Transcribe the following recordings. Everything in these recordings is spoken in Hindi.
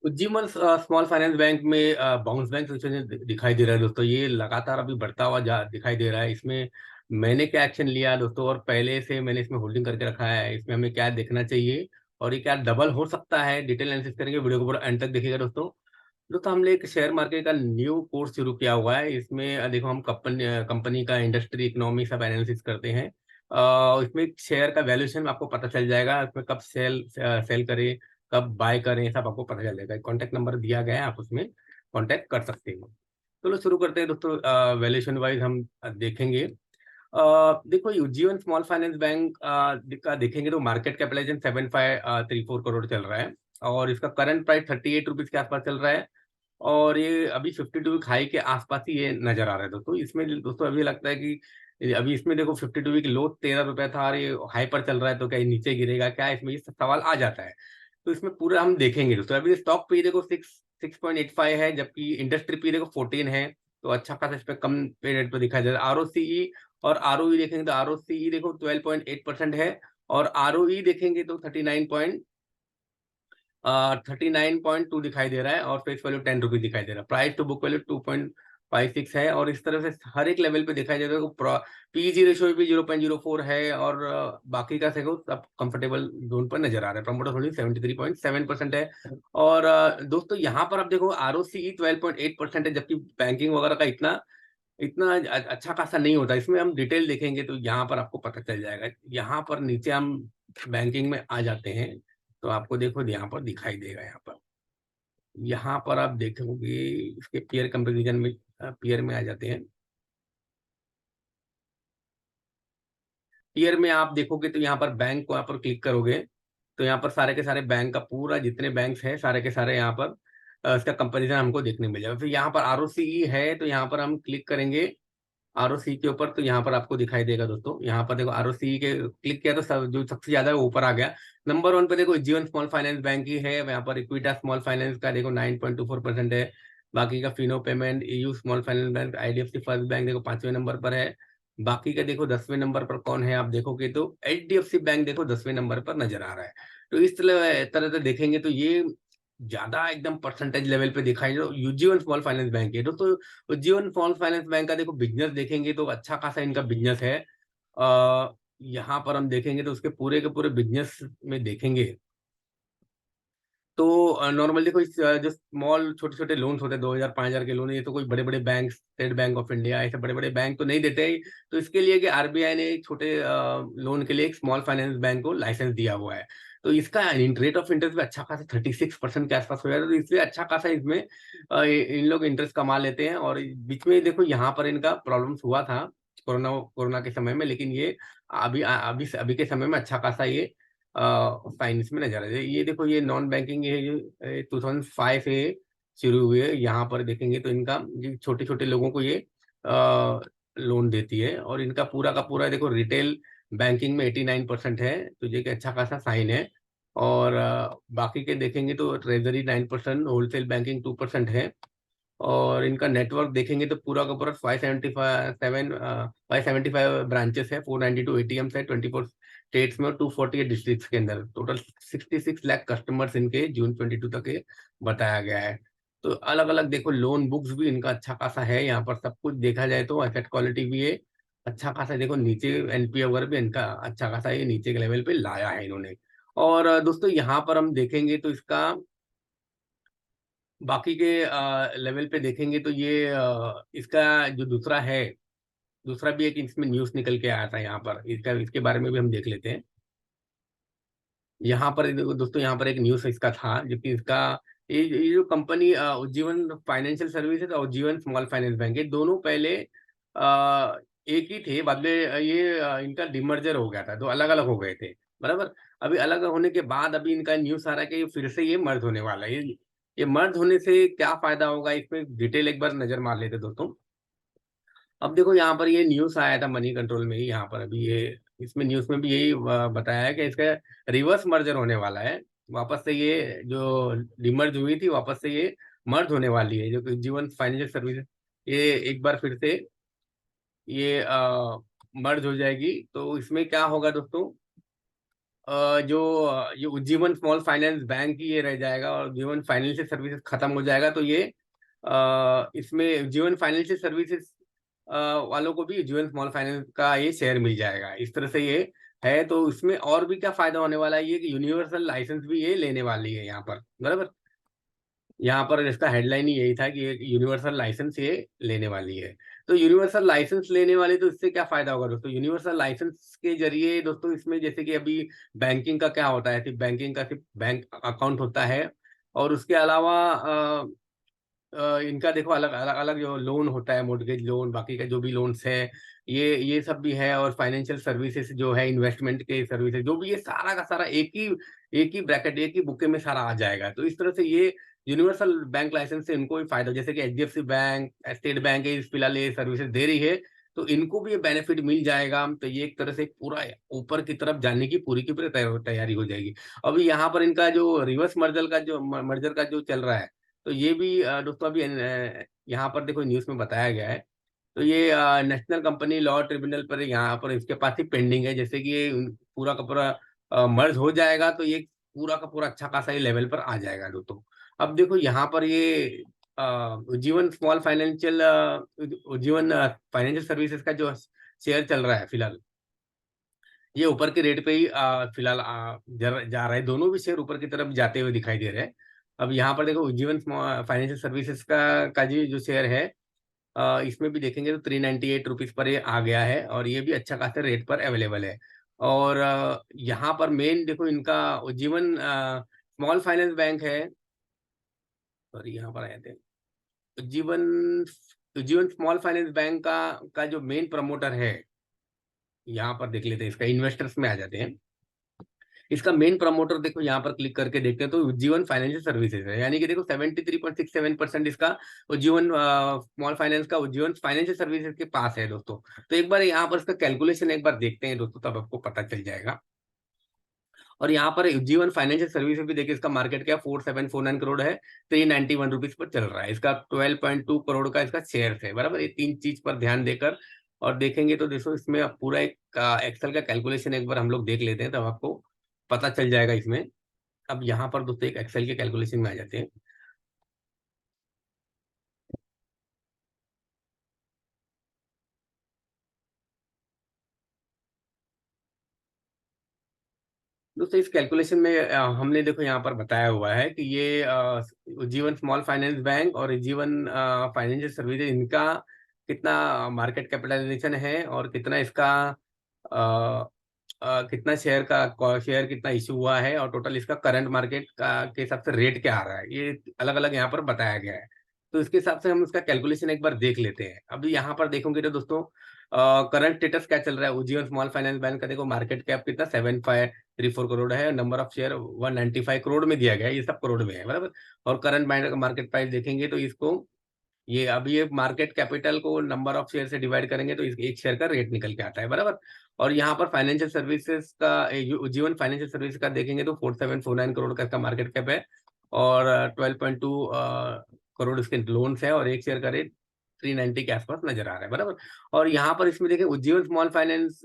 उज्जीवन स्मॉल फाइनेंस बैंक में बाउंस बैंक सिचुएशन दिखाई दे रहा है दोस्तों। ये लगातार अभी बढ़ता हुआ दिखाई दे रहा है। इसमें मैंने क्या एक्शन लिया दोस्तों, और पहले से मैंने इसमें होल्डिंग करके रखा है। इसमें हमें क्या देखना चाहिए और ये क्या डबल हो सकता है, डिटेल एनालिसिस करेंगे। वीडियो को पूरा एंड तक देखिएगा दोस्तों। दोस्तों हमने एक शेयर मार्केट का न्यू कोर्स शुरू किया हुआ है। इसमें देखो हम कंपनी का इंडस्ट्री इकोनॉमी सब एनालिसिस करते हैं। इसमें शेयर का वैल्यूएशन आपको पता चल जाएगा, इसमें कब सेल सेल करें, कब बाय करें, सब आपको पता चल जाएगा। कॉन्टैक्ट नंबर दिया गया है, आप उसमें कॉन्टैक्ट कर सकते हैं। चलो शुरू करते हैं दोस्तों। वैल्यूएशन वाइज हम देखेंगे। देखो ये उज्जीवन स्मॉल फाइनेंस बैंक का देखेंगे तो मार्केट कैपिटलाइजेशन 7534 करोड़ चल रहा है, और इसका करंट प्राइस 38 रुपीज के आसपास चल रहा है। और ये अभी 52 वीक हाई के आसपास ही ये नजर आ रहा है दोस्तों। इसमें दोस्तों अभी लगता है कि अभी इसमें देखो 52 वीक लो 13 रुपए था, और ये हाई पर चल रहा है, तो क्या ये नीचे गिरेगा क्या, इसमें ये सवाल आ जाता है। तो इसमें पूरा हम देखेंगे दोस्तों। अभी स्टॉक पे देखो 6.85 है, जबकि इंडस्ट्री पे देखो 14 है। तो अच्छा खासा इस पे कम पे रेट पे दिखाई दे रहा है। आरओसीई और आरओई देखेंगे तो आरओसीई देखो 12.8% है, और आरओई देखेंगे तो 39.2 दिखाई दे रहा है, और फेस वैल्यू 10 रुपीज दिखाई दे रहा है। प्राइस टू बुक वैल्यू 2.56 है, और इस तरह से हर एक लेवल पे दिखाई दे रहा है। पीजी रेशियो भी 0.04 है, और बाकी का देखो सब कंफर्टेबल जोन पर नजर आ रहा है। प्रमोटर होल्डिंग 73.7% है। और दोस्तों यहाँ पर आप देखो आरओसीई 12.8% है, जबकि बैंकिंग वगैरह का इतना इतना अच्छा खासा नहीं होता। इसमें हम डिटेल देखेंगे तो यहाँ पर आपको पता चल जाएगा। यहाँ पर नीचे हम बैंकिंग में आ जाते हैं, तो आपको देखो यहाँ पर दिखाई देगा। यहाँ पर आप देखोगे इसके पीयर कंपैरिजन में, पीयर में आ जाते हैं। पीयर में आप देखोगे तो यहाँ पर बैंक को यहाँ पर क्लिक करोगे, तो यहाँ पर सारे के सारे बैंक का पूरा जितने बैंक्स हैं सारे के सारे यहाँ पर इसका कंपैरिजन हमको देखने मिल जाएगा। फिर यहाँ पर आरओसीई है, तो यहाँ पर हम क्लिक करेंगे आरओसी के ऊपर, तो यहाँ पर आपको दिखाई देगा दोस्तों। यहाँ पर देखो आरओसी के क्लिक किया तो जो सबसे ज्यादा है वो ऊपर आ गया। नंबर 1 पे देखो जीवन स्मॉल फाइनेंस बैंक ही है। यहाँ पर इक्विटा स्मॉल फाइनेंस का देखो 9.24% है। बाकी का Fino payment, EU small finance bank, IDFC first bank देखो 5वें नंबर पर है। बाकी का देखो 10वें नंबर पर कौन है आप देखोगे तो एचडीएफसी बैंक देखो 10वें नंबर पर नजर आ रहा है। तो इस तरह से देखेंगे तो ये ज्यादा एकदम परसेंटेज लेवल पे दिखाई जो यूजीवन स्मॉल फाइनेंस बैंक है दोस्तों। उज्जीवन स्मॉल फाइनेंस बैंक का देखो बिजनेस देखेंगे तो अच्छा खासा इनका बिजनेस है। यहाँ पर हम देखेंगे तो उसके पूरे के पूरे बिजनेस में देखेंगे तो नॉर्मल देखो इस जो स्मॉल छोटे छोटे लोन्स होते हैं 2000 5000 के लोन, ये तो कोई बड़े बड़े bank, state bank of India ऐसे बड़े बड़े बैंक तो नहीं देते हैं। तो इसके लिए कि आरबीआई ने एक छोटे लोन के लिए एक स्मॉल फाइनेंस बैंक को लाइसेंस दिया हुआ है। तो इसका रेट ऑफ इंटरेस्ट भी अच्छा खासा 36% के आसपास हो जाता है। तो इसलिए अच्छा खासा इसमें इन लोग इंटरेस्ट कमा लेते हैं। और बीच में देखो यहाँ पर इनका प्रॉब्लम्स हुआ था कोरोना कोरोना के समय में, लेकिन ये अभी अभी अभी के समय में अच्छा खासा ये फाइनेंस में नजर आ जाए। ये देखो ये नॉन बैंकिंग है, ये 2005 से शुरू हुए। यहाँ पर देखेंगे तो इनका छोटे छोटे लोगों को ये लोन देती है, और इनका पूरा का पूरा देखो रिटेल बैंकिंग में 89% है, तो ये कि अच्छा खासा साइन है। और बाकी के देखेंगे तो ट्रेजरी 9%, होलसेल बैंकिंग 2% है। और इनका नेटवर्क देखेंगे तो पूरा का पूरा 575 ब्रांचेस है, 492 एटीएम्स है 24 स्टेट्स में, और 248 डिस्ट्रिक्ट्स के अंदर। टोटल 66 लाख कस्टमर्स इनके जून 22 तक ये बताया गया है। तो अलग अलग देखो लोन बुक्स भी इनका अच्छा खासा है। यहाँ पर सब कुछ देखा जाए तो एसेट क्वालिटी भी है अच्छा खासा। देखो नीचे एनपीए वगैरह भी इनका अच्छा खासा ये नीचे के लेवल पे लाया है इन्होंने। और दोस्तों यहाँ पर हम देखेंगे तो इसका बाकी के लेवल पे देखेंगे तो ये इसका जो दूसरा है, दूसरा भी एक इसमें न्यूज़ निकल के आया था। यहाँ पर इसका इसके बारे में भी हम देख लेते हैं। यहाँ पर देखो दोस्तों, यहाँ पर एक न्यूज़ इसका था जो कि इसका ये जो कंपनी उज्जीवन फाइनेंशियल सर्विसेज और उज्जीवन स्मॉल फाइनेंस बैंक, ये दोनों पहले एक ही थे। बाद में ये इनका डिमर्जर हो गया था, तो अलग अलग हो गए थे, बराबर। अभी अलग होने के बाद अभी इनका न्यूज़ आ रहा है कि फिर से ये मर्ज होने वाला है। ये मर्ज होने से क्या फायदा होगा, इसमें डिटेल एक बार नजर मार लेते दोस्तों। अब देखो यहाँ पर ये न्यूज़ आया था मनी कंट्रोल में ही। यहाँ पर अभी ये इसमें न्यूज़ में भी यही बताया है कि इसका रिवर्स मर्जर होने वाला है। वापस से ये जो डिमर्ज हुई थी वापस से ये मर्ज होने वाली है, जो कि जीवन फाइनेंशियल सर्विसेज ये एक बार फिर से ये मर्ज हो जाएगी। तो इसमें क्या होगा दोस्तों, जो ये उज्जीवन स्मॉल फाइनेंस बैंक ही ये रह जाएगा, और जीवन फाइनेंशियल सर्विसेज खत्म हो जाएगा, तो ये इसमें जीवन फाइनेंशियल सर्विसेज वालों को भी जीवन स्मॉल फाइनेंस का ये शेयर मिल जाएगा। इस तरह से ये है। तो इसमें और भी क्या फायदा होने वाला है, ये कि यूनिवर्सल लाइसेंस भी ये लेने वाली है यहाँ पर, बराबर। यहाँ पर इसका हेडलाइन ही यही था कि एक यूनिवर्सल लाइसेंस ये लेने वाली है। तो यूनिवर्सल लाइसेंस लेने वाले, तो इससे क्या फायदा होगा दोस्तों? यूनिवर्सल लाइसेंस के जरिए दोस्तों इसमें जैसे कि अभी बैंकिंग का क्या होता है, सिर्फ बैंकिंग का सिर्फ बैंक अकाउंट होता है, और उसके अलावा इनका देखो अलग अलग अलग जो लोन होता है, मोर्टगेज लोन, बाकी का जो भी लोन्स है, ये सब भी है। और फाइनेंशियल सर्विसेज जो है, इन्वेस्टमेंट के सर्विसेज जो भी, ये सारा का सारा एक ही ब्रैकेट, एक ही बुके में सारा आ जाएगा। तो इस तरह से ये यूनिवर्सल बैंक लाइसेंस से इनको भी फायदा, जैसे कि एचडीएफसी बैंक, स्टेट बैंक है, इस फिलहाल ये सर्विसेज दे रही है, तो इनको भी ये बेनिफिट मिल जाएगा। तो ये एक तरह से पूरा ऊपर की तरफ जाने की पूरी तैयारी हो जाएगी। अभी यहाँ पर इनका जो रिवर्स मर्जर का जो चल रहा है, तो ये भी दोस्तों अभी यहाँ पर देखो न्यूज़ में बताया गया है। तो ये नेशनल कंपनी लॉ ट्रिब्यूनल पर यहाँ पर इसके पास ही पेंडिंग है। जैसे कि ये पूरा का पूरा मर्ज हो जाएगा, तो ये पूरा का पूरा अच्छा खासा ये लेवल पर आ जाएगा दोस्तों। अब देखो यहाँ पर ये Ujjivan small financial Ujjivan financial services का जो शेयर चल रहा है फिलहाल, ये ऊपर के रेट पे ही फिलहाल जा रहा है। दोनों भी शेयर ऊपर की तरफ जाते हुए दिखाई दे रहे हैं। अब यहाँ पर देखो उज्जीवन फाइनेंशियल सर्विसेज का जी जो शेयर है, इसमें भी देखेंगे तो 398 रुपीज पर ये आ गया है, और ये भी अच्छा खासा रेट पर अवेलेबल है। और यहाँ पर मेन देखो इनका उज्जीवन स्मॉल फाइनेंस बैंक है, और यहाँ पर आए थे Ujjivan Ujjivan small finance bank का जो मेन प्रमोटर है, यहाँ पर देख लेते हैं, इसका इन्वेस्टर्स में आ जाते हैं। इसका मेन प्रमोटर देखो यहाँ पर क्लिक करके देखते हैं, तो उज्जीवन फाइनेंशियल सर्विसेज है। यानी कि देखो 73.67% इसका उज्जीवन स्मॉल फाइनेंस का उज्जीवन फाइनेंशियल सर्विसेज के पास है दोस्तों। तो एक बार यहाँ पर इसका कैलकुलेशन एक बार देखते हैं दोस्तों, तब आपको पता चल जाएगा। और यहाँ पर उज्जीवन फाइनेंशियल सर्विसेज भी देखिए, इसका मार्केट क्या 4749 करोड़ है, 391 रुपीज पर चल रहा है। इसका 12.2 करोड़ का इसका शेयर है, बराबर। ये तीन चीज पर ध्यान देकर और देखेंगे तो देखो इसमें अब पूरा एक एक्सेल का कैलकुलेशन एक बार हम लोग देख लेते हैं, तब आपको पता चल जाएगा इसमें। अब यहाँ पर दोस्तों एक एक्सेल के कैलकुलेशन में आ जाते हैं। दोस्तों इस कैलकुलेशन में हमने देखो यहाँ पर बताया हुआ है कि ये उज्जीवन स्मॉल फाइनेंस बैंक और उज्जीवन फाइनेंशियल सर्विसेज, इनका कितना मार्केट कैपिटलाइजेशन है, और कितना इसका कितना शेयर कितना इशू हुआ है, और टोटल इसका करंट मार्केट का के हिसाब से रेट क्या आ रहा है, ये अलग अलग यहाँ पर बताया गया है। तो इसके हिसाब से हम उसका कैलकुलेशन एक बार देख लेते हैं। अभी यहाँ पर देखोगे तो दोस्तों करंट स्टेटस क्या चल रहा है उज्जीवन स्मॉल फाइनेंस बैंक का, देखो मार्केट कैप कितना 7534 करोड़ है, नंबर ऑफ शेयर 195 करोड़ में दिया गया है, ये सब करोड़ में है, बराबर। और करंट मार्केट प्राइस देखेंगे तो इसको, ये अभी ये मार्केट कैपिटल को नंबर ऑफ शेयर से डिवाइड करेंगे तो एक शेयर का रेट निकल के आता है, बराबर। और यहाँ पर फाइनेंशियल सर्विसेज का जीवन फाइनेंशियल सर्विस का देखेंगे तो 4749 करोड़ का इसका मार्केट कैप है, और 12.2 करोड़ इसके लोन्स है, और एक शेयर का रेट 390 के आसपास नजर आ रहा है, बराबर। और यहाँ पर इसमें देखें उज्जीवन स्मॉल फाइनेंस,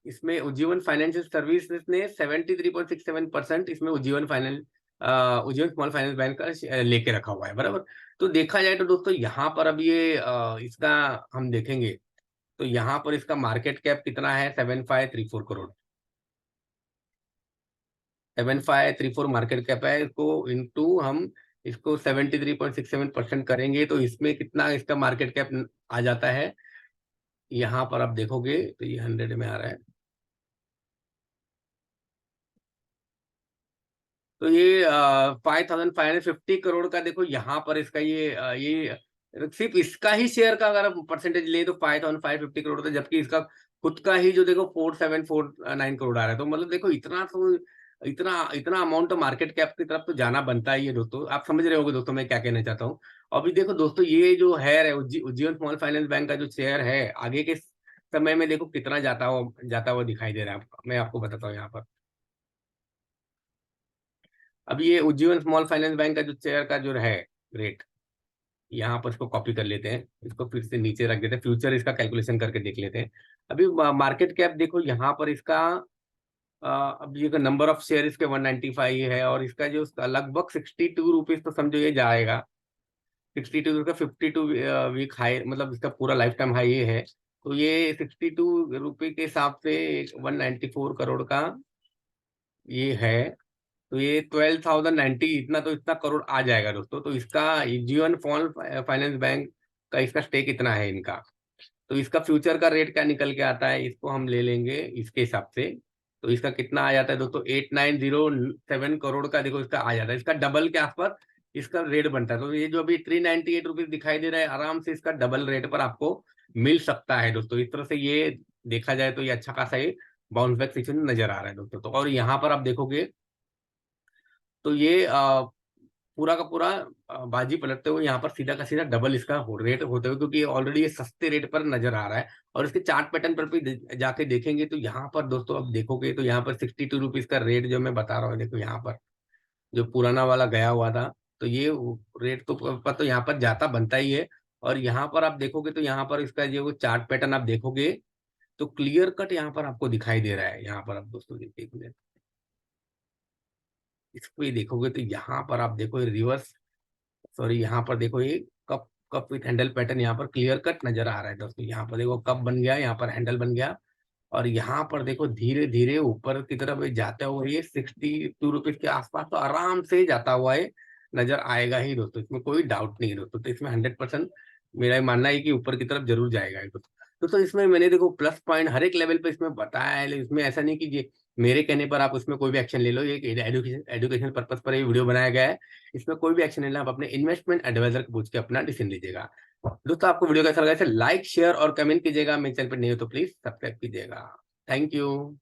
इसमें उज्जीवन फाइनेंशियल सर्विसेज ने 73.67% इसमें उज्जीवन स्मॉल फाइनेंस बैंक का लेके रखा हुआ है, बराबर। तो देखा जाए तो दोस्तों यहाँ पर अब ये इसका हम देखेंगे तो यहाँ पर इसका मार्केट कैप कितना है, 7534 करोड़, 7534 मार्केट कैप है। इसको इंटू हम इसको 73.67% करेंगे तो इसमें कितना इसका मार्केट कैप आ जाता है, यहाँ पर आप देखोगे तो ये 100 में आ रहा है। तो ये 5550 करोड़ का देखो यहाँ पर इसका ये सिर्फ इसका ही शेयर का अगर आप परसेंटेज ले तो 5550 करोड़ था, जबकि इसका खुद का ही जो देखो 4749 करोड़ आ रहा है। तो मतलब देखो इतना इतना अमाउंट तो मार्केट कैप की तरफ तो जाना बनता ही है दोस्तों। आप समझ रहे होगे दोस्तों मैं क्या कहना चाहता हूँ। अभी देखो दोस्तों ये जो है उज्जीवन स्मॉल फाइनेंस बैंक का जो शेयर है, आगे के समय में देखो कितना जाता हुआ दिखाई दे रहा है। मैं आपको बताता हूँ यहाँ पर। अब ये उज्जीवन स्मॉल फाइनेंस बैंक का जो शेयर का जो है रेट, यहाँ पर इसको कॉपी कर लेते हैं, इसको फिर से नीचे रख देते हैं, फ्यूचर इसका कैलकुलेशन करके देख लेते हैं। अभी मार्केट कैप देखो यहाँ पर इसका अब ये नंबर ऑफ शेयर इसके 195 है, और इसका जो लगभग 62 रुपीज तो समझो ये जाएगा। 62 का 52 वीक हाई, मतलब इसका पूरा लाइफ टाइम हाई ये है। तो ये 62 रुपये के हिसाब से 194 करोड़ का ये है। तो ये 12,090 इतना करोड़ आ जाएगा दोस्तों। तो इसका जीवन स्मॉल फाइनेंस बैंक का इसका स्टेक इतना है इनका। तो इसका फ्यूचर का रेट क्या निकल के आता है, इसको हम ले लेंगे इसके हिसाब से। तो इसका कितना आ जाता है दोस्तों, 8907 करोड़ का देखो इसका आ जाता है। इसका डबल के आसपास इसका रेट बनता है। तो ये जो अभी 398 रुपीज दिखाई दे रहा है, आराम से इसका डबल रेट पर आपको मिल सकता है दोस्तों। इस तरह से ये देखा जाए तो ये अच्छा खासा ये बाउंस बैक सिचुएशन नजर आ रहा है दोस्तों। तो और यहाँ पर आप देखोगे तो ये पूरा का पूरा बाजी पलटते हुए यहाँ पर सीधा का सीधा डबल इसका रेट होते हुए, क्योंकि ऑलरेडी ये सस्ते रेट पर नजर आ रहा है। और इसके चार्ट पैटर्न पर भी जाके देखेंगे तो यहाँ पर दोस्तों अब देखोगे तो यहाँ पर 62 रुपीज का रेट जो मैं बता रहा हूँ, देखो यहाँ पर जो पुराना वाला गया हुआ था, तो ये रेट तो यहाँ पर जाता बनता ही है। और यहाँ पर आप देखोगे तो यहाँ पर इसका जो चार्ट पैटर्न आप देखोगे तो क्लियर कट यहाँ पर आपको दिखाई दे रहा है। यहाँ पर आप दोस्तों देखिए, इसको ये देखोगे तो यहाँ पर आप देखो रिवर्स, सॉरी यहाँ पर देखो ये cup cup with handle pattern यहाँ पर क्लियर कट नजर आ रहा है दोस्तों। यहाँ पर देखो कप बन गया, यहाँ पर हैंडल बन गया, और यहाँ पर देखो धीरे धीरे ऊपर की तरफ ये जाता हुआ ये 62 रुपीज के आसपास तो आराम से जाता हुआ है नजर आएगा ही दोस्तों। इसमें कोई डाउट नहीं है दोस्तों। तो इसमें 100% मेरा ये मानना है कि ऊपर की तरफ जरूर जाएगा ये दोस्तों। इसमें मैंने देखो प्लस पॉइंट हर एक लेवल पे इसमें बताया है, लेकिन इसमें ऐसा नहीं कि ये मेरे कहने पर आप उसमें कोई भी एक्शन ले लो। ये एजुकेशन पर्पज पर ये वीडियो बनाया गया है। इसमें कोई भी एक्शन लेना आप अपने इन्वेस्टमेंट एडवाइजर को पूछ के अपना डिसीजन लीजिएगा दोस्तों। आपको वीडियो कैसा लगा, इसे लाइक शेयर और कमेंट कीजिएगा। मेरे चैनल पर नहीं हो तो प्लीज सब्सक्राइब कीजिएगा। Thank you.